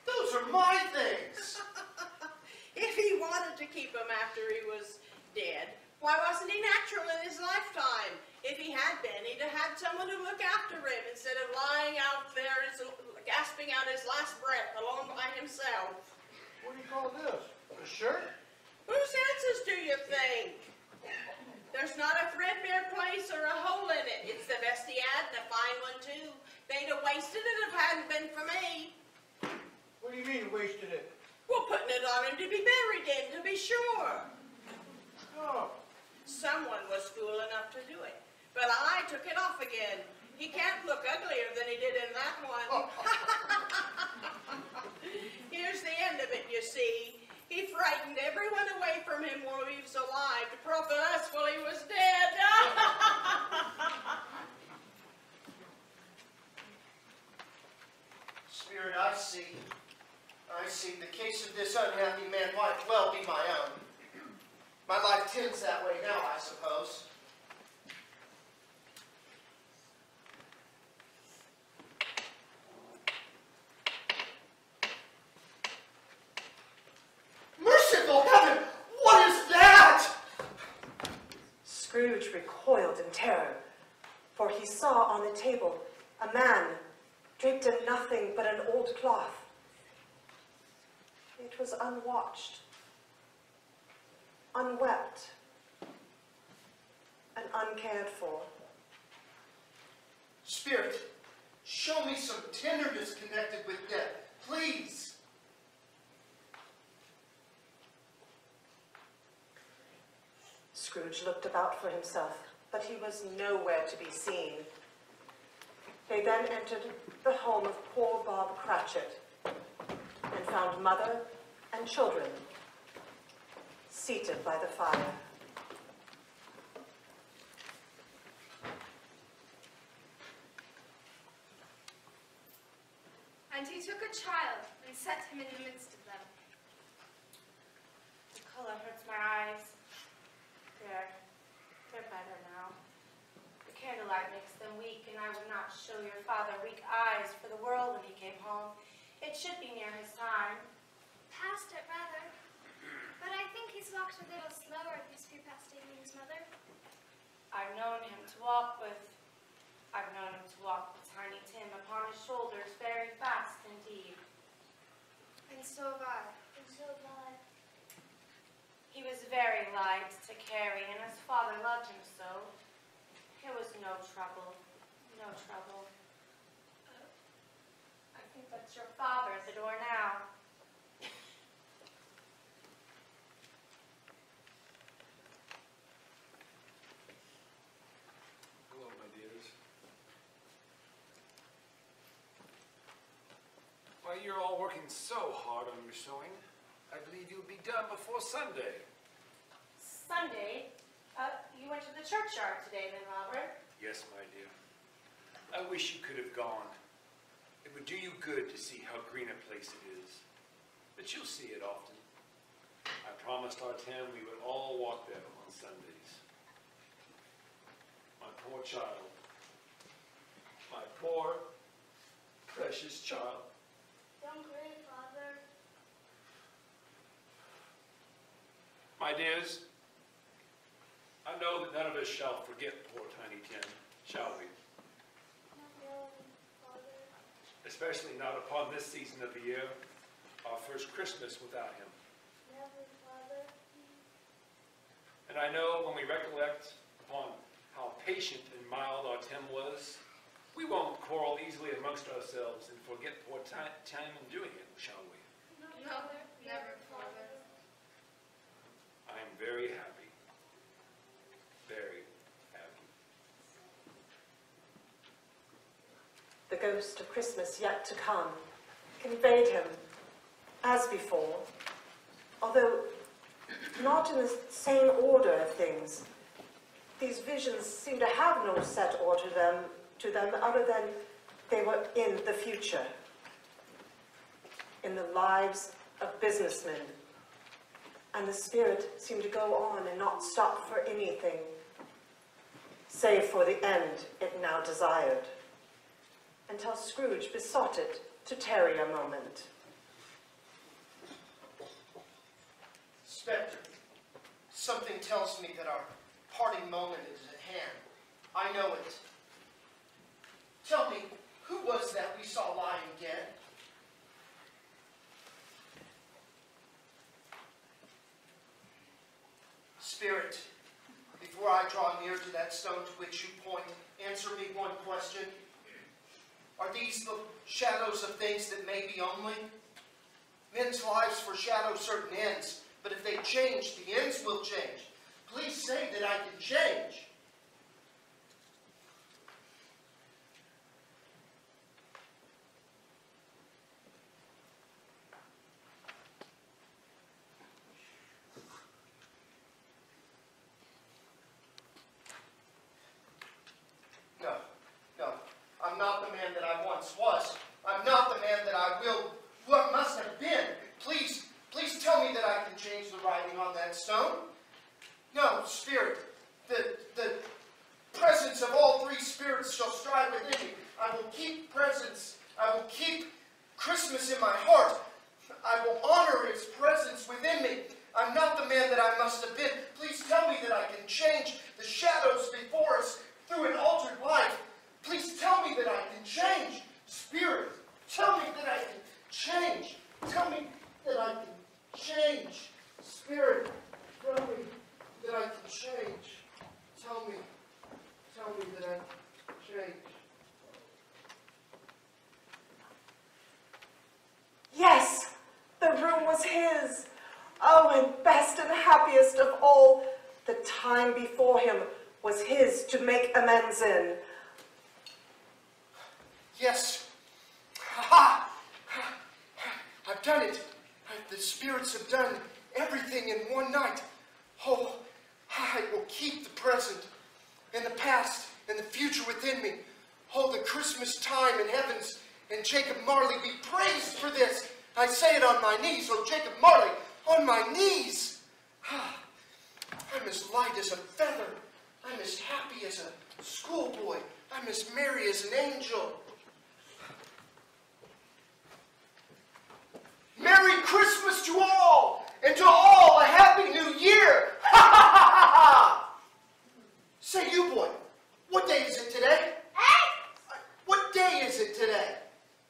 those are my things. If he wanted to keep them after he was dead, why wasn't he natural in his lifetime? If he had been, need to have someone to look after him instead of lying out there gasping out his last breath alone by himself. What do you call this? A shirt? Whose answers do you think? There's not a threadbare place or a hole in it. It's the best he had, and a fine one too. They'd have wasted it if it hadn't been for me. What do you mean wasted it? Well, putting it on him to be buried in, to be sure. Oh. Someone was fool enough to do it. But I took it off again. He can't look uglier than he did in that one. Here's the end of it, you see. He frightened everyone away from him while he was alive to profit us while he was dead. Spirit, I see. I see. The case of this unhappy man might well be my own. My life tends that way now, I suppose. Merciful heaven! What is that? Scrooge recoiled in terror, for he saw on the table a man draped in nothing but an old cloth. It was unwatched, unwept, and uncared for. Spirit, show me some tenderness connected with death, please. Scrooge looked about for himself, but he was nowhere to be seen. They then entered the home of poor Bob Cratchit and found mother and children seated by the fire. And he took a child and set him in the midst of them. The color hurts my eyes. They're better now. The candlelight makes them weak, and I would not show your father weak eyes for the world when he came home. It should be near his time. Past it, rather. But I think he's walked a little slower these few past evenings, Mother. I've known him to walk with Tiny Tim upon his shoulders very fast indeed. And so have I. And so have I. He was very light to carry, and his father loved him so. It was no trouble, no trouble. I think that's your father at the door now. Hello, my dears. Why, you're all working so hard on your sewing. I believe you'll be done before Sunday. Sunday? You went to the churchyard today then, Robert? Yes, my dear. I wish you could have gone. It would do you good to see how green a place it is. But you'll see it often. I promised our Tim we would all walk there on Sundays. My poor child. My poor, precious child. Don't grieve, Father. My dears, I know that none of us shall forget poor Tiny Tim, shall we? Not really, Father. Especially not upon this season of the year, our first Christmas without him. Never, Father. And I know when we recollect upon how patient and mild our Tim was, we won't quarrel easily amongst ourselves and forget poor Tim in doing it, shall we? No, Father. Never, Father. I am very happy. Very happy. The ghost of Christmas yet to come conveyed him, as before, although not in the same order of things. These visions seem to have no set order to them other than they were in the future, in the lives of businessmen. And the spirit seemed to go on and not stop for anything, save for the end it now desired, until Scrooge besought it to tarry a moment. Spectre, something tells me that our parting moment is at hand. I know it. Tell me, who was that we saw lying dead? Spirit, before I draw near to that stone to which you point, answer me one question. Are these the shadows of things that may be only? Men's lives foreshadow certain ends, but if they change, the ends will change. Please say that I can change. No, I'm not the man that I once was. I'm not the man that I what must have been. Please tell me that I can change the writing on that stone. No, Spirit, the presence of all three spirits shall strive within me. I will keep presence. I will keep Christmas in my heart. I will honor its presence within me. I'm not the man that I must have been. Please tell me that I can change the shadows before us through an altered life. Please tell me that I can change. Spirit, tell me that I can change. Tell me that I can change. Spirit, tell me that I can change. Tell me that I can change. Yes, the room was his. Oh, and best and happiest of all, the time before him was his to make amends in. Yes. Ha! I've done it. The spirits have done everything in one night. Oh, I will keep the present and the past and the future within me. Oh, the Christmas time in heavens, and Jacob Marley be praised for this. I say it on my knees, oh Jacob Marley, on my knees. I'm as light as a feather. I'm as happy as a schoolboy. I'm as merry as an angel. Merry Christmas to all, and to all a Happy New Year! Ha ha ha ha ha! Say, you boy, what day is it today? Hey? What day is it today?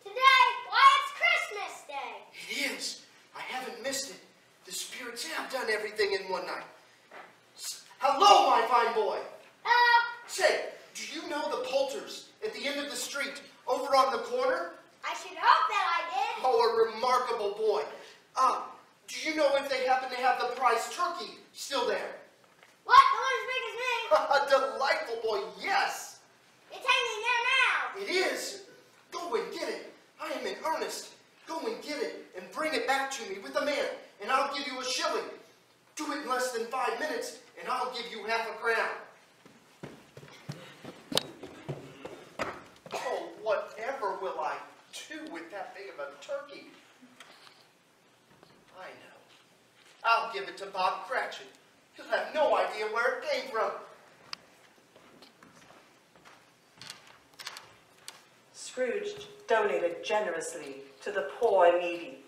Today? Why, it's Christmas Day. It is. I haven't missed it. The spirits have done everything in one night. Hello, my fine boy. Hello. Say, do you know the Poulters at the end of the street, over on the corner? I should hope that I did. Oh, a remarkable boy. Do you know if they happen to have the prize turkey still there? What? The one as big as me? A delightful boy, yes. It's hanging there now. It is. Go and get it. I am in earnest. Go and get it and bring it back to me with a man, and I'll give you a shilling. Do it in less than 5 minutes, and I'll give you half a crown. Oh, whatever will I do with that big of a turkey? I know. I'll give it to Bob Cratchit. He'll have no idea where it came from. Scrooge donated generously to the poor and needy,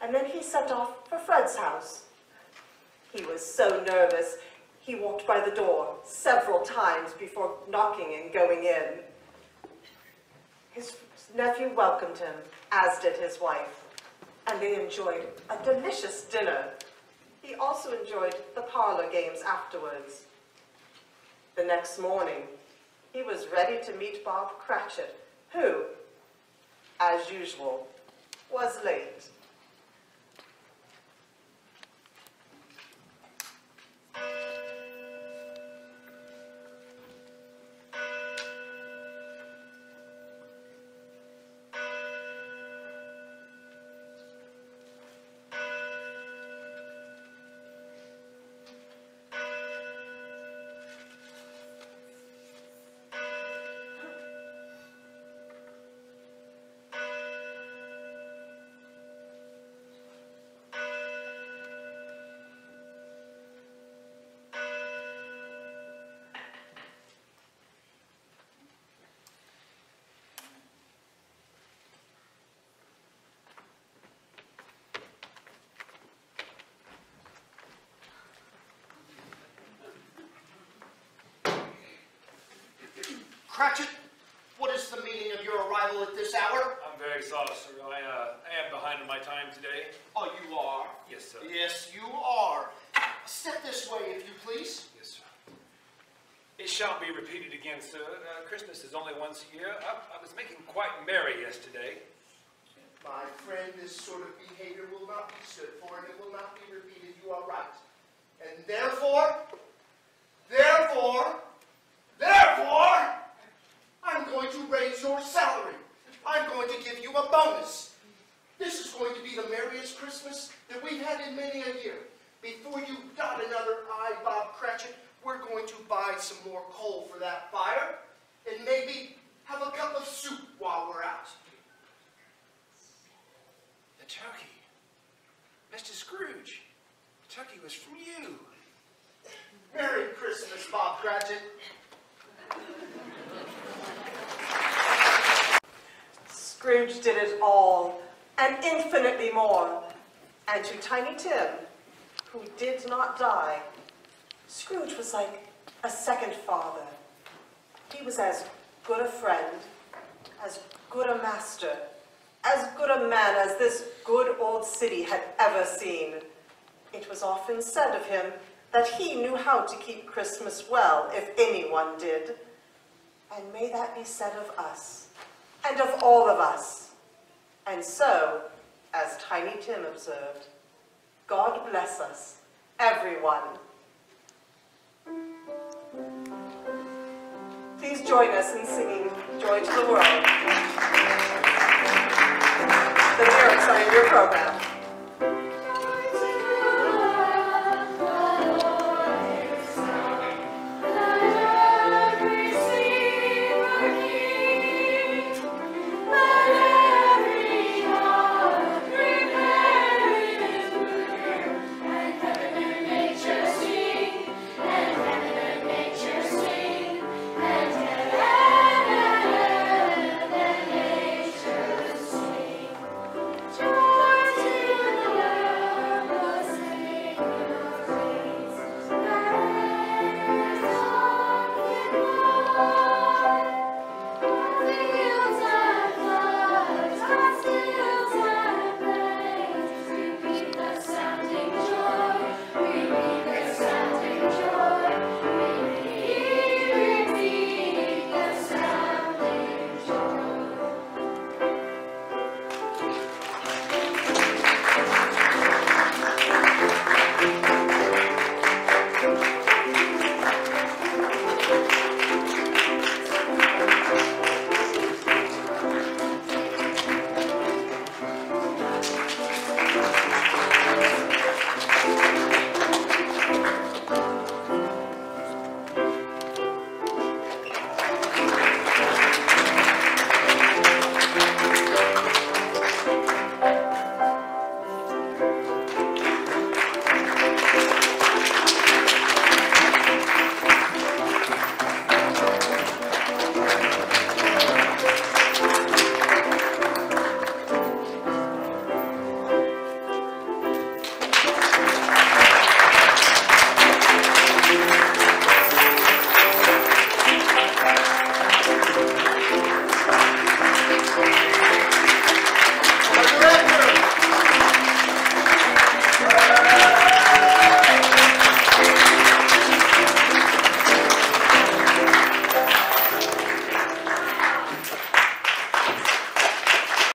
and then he set off for Fred's house. He was so nervous, he walked by the door several times before knocking and going in. His nephew welcomed him, as did his wife, and they enjoyed a delicious dinner. He also enjoyed the parlor games afterwards. The next morning, he was ready to meet Bob Cratchit, who, as usual, was late. Cratchit, What is the meaning of your arrival at this hour? I'm very sorry, sir. I am behind on my time today. Oh, you are? Yes, sir. Yes, you are. Step this way, if you please. Yes, sir. It shan't be repeated again, sir. Christmas is only once a year. I was making quite merry yesterday. My friend, this sort of behavior will not be stood for, and it will not be repeated. You are right. And therefore, I'm going to raise your salary. I'm going to give you a bonus. This is going to be the merriest Christmas that we've had in many a year. Before you dot another I, Bob Cratchit, we're going to buy some more coal for that fire, and maybe have a cup of soup while we're out. The turkey. Mr. Scrooge, the turkey was from you. Merry Christmas, Bob Cratchit. Scrooge did it all, and infinitely more. And to Tiny Tim, who did not die, Scrooge was like a second father. He was as good a friend, as good a master, as good a man as this good old city had ever seen. It was often said of him that he knew how to keep Christmas well, if anyone did. And may that be said of us, and of all of us. And so, as Tiny Tim observed, God bless us, everyone. Please join us in singing Joy to the World. The lyrics are in your program.